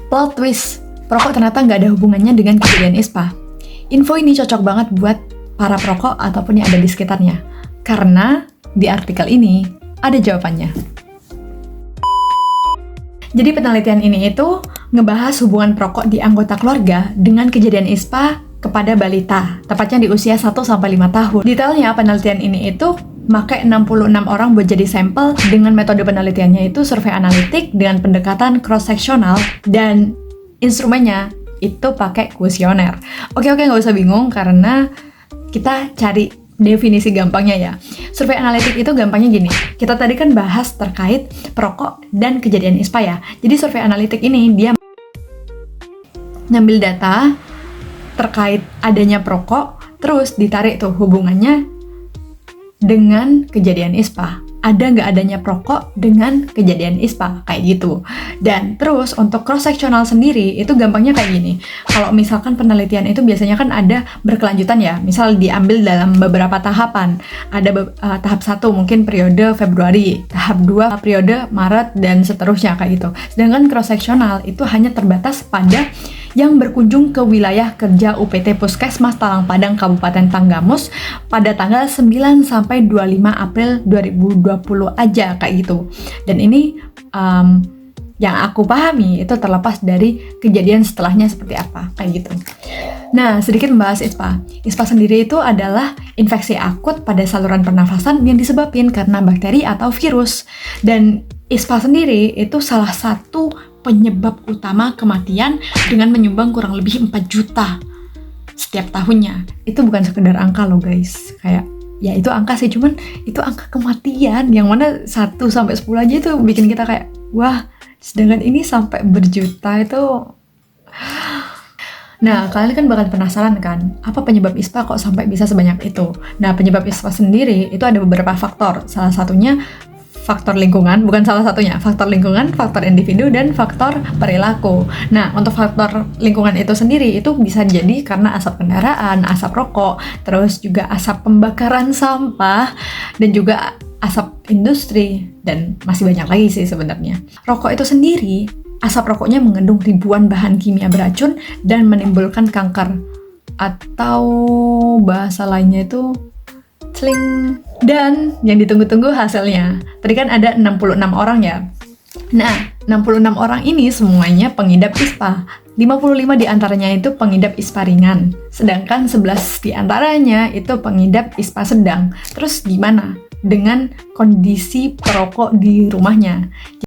Plot twist, perokok ternyata nggak ada hubungannya dengan kejadian ISPA. Info ini cocok banget buat para perokok ataupun yang ada di sekitarnya. Karena di artikel ini ada jawabannya. Jadi penelitian ini itu ngebahas hubungan perokok di anggota keluarga dengan kejadian ISPA kepada balita, tepatnya di usia 1-5 tahun. Detailnya penelitian ini itu pakai 66 orang buat jadi sampel dengan metode penelitiannya itu survei analitik dengan pendekatan cross-sectional dan instrumennya itu pakai kuesioner. Oke, nggak usah bingung karena kita cari definisi gampangnya ya. Survei analitik itu gampangnya gini. Kita tadi kan bahas terkait perokok dan kejadian ISPA ya. Jadi survei analitik ini dia ngambil data terkait adanya perokok, terus ditarik tuh hubungannya dengan kejadian ISPA. Ada nggak adanya perokok dengan kejadian ISPA, kayak gitu. Dan terus untuk cross-sectional sendiri, itu gampangnya kayak gini. Kalau misalkan penelitian itu biasanya kan ada berkelanjutan ya, misal diambil dalam beberapa tahapan. Ada tahap 1 mungkin periode Februari, tahap 2 periode Maret, dan seterusnya kayak gitu. Sedangkan cross-sectional itu hanya terbatas pada yang berkunjung ke wilayah kerja UPT Puskesmas Talang Padang Kabupaten Tanggamus pada tanggal 9 sampai 25 April 2020 aja kayak gitu. Dan ini yang aku pahami itu terlepas dari kejadian setelahnya seperti apa kayak gitu. Nah, sedikit membahas ISPA. ISPA sendiri itu adalah infeksi akut pada saluran pernafasan yang disebabkan karena bakteri atau virus. Dan ISPA sendiri itu salah satu penyebab utama kematian dengan menyumbang kurang lebih 4 juta setiap tahunnya. Itu bukan sekedar angka loh guys, kayak ya itu angka sih, cuman itu angka kematian yang mana 1-10 aja itu bikin kita kayak wah, sedangkan ini sampai berjuta itu. Nah, kalian kan bakal penasaran kan, apa penyebab ISPA kok sampai bisa sebanyak itu? Nah, penyebab ISPA sendiri itu ada beberapa faktor, salah satunya faktor lingkungan, bukan salah satunya, faktor lingkungan, faktor individu, dan faktor perilaku. Nah, untuk faktor lingkungan itu sendiri, itu bisa jadi karena asap kendaraan, asap rokok, terus juga asap pembakaran sampah, dan juga asap industri, dan masih banyak lagi sih sebenarnya. Rokok itu sendiri, asap rokoknya mengandung ribuan bahan kimia beracun dan menimbulkan kanker. Atau bahasa lainnya itu Sling. Dan yang ditunggu-tunggu hasilnya. Tadi kan ada 66 orang ya. Nah, 66 orang ini semuanya pengidap ISPA. 55 diantaranya itu pengidap ISPA ringan. Sedangkan 11 diantaranya itu pengidap ISPA sedang. Terus gimana dengan kondisi perokok di rumahnya?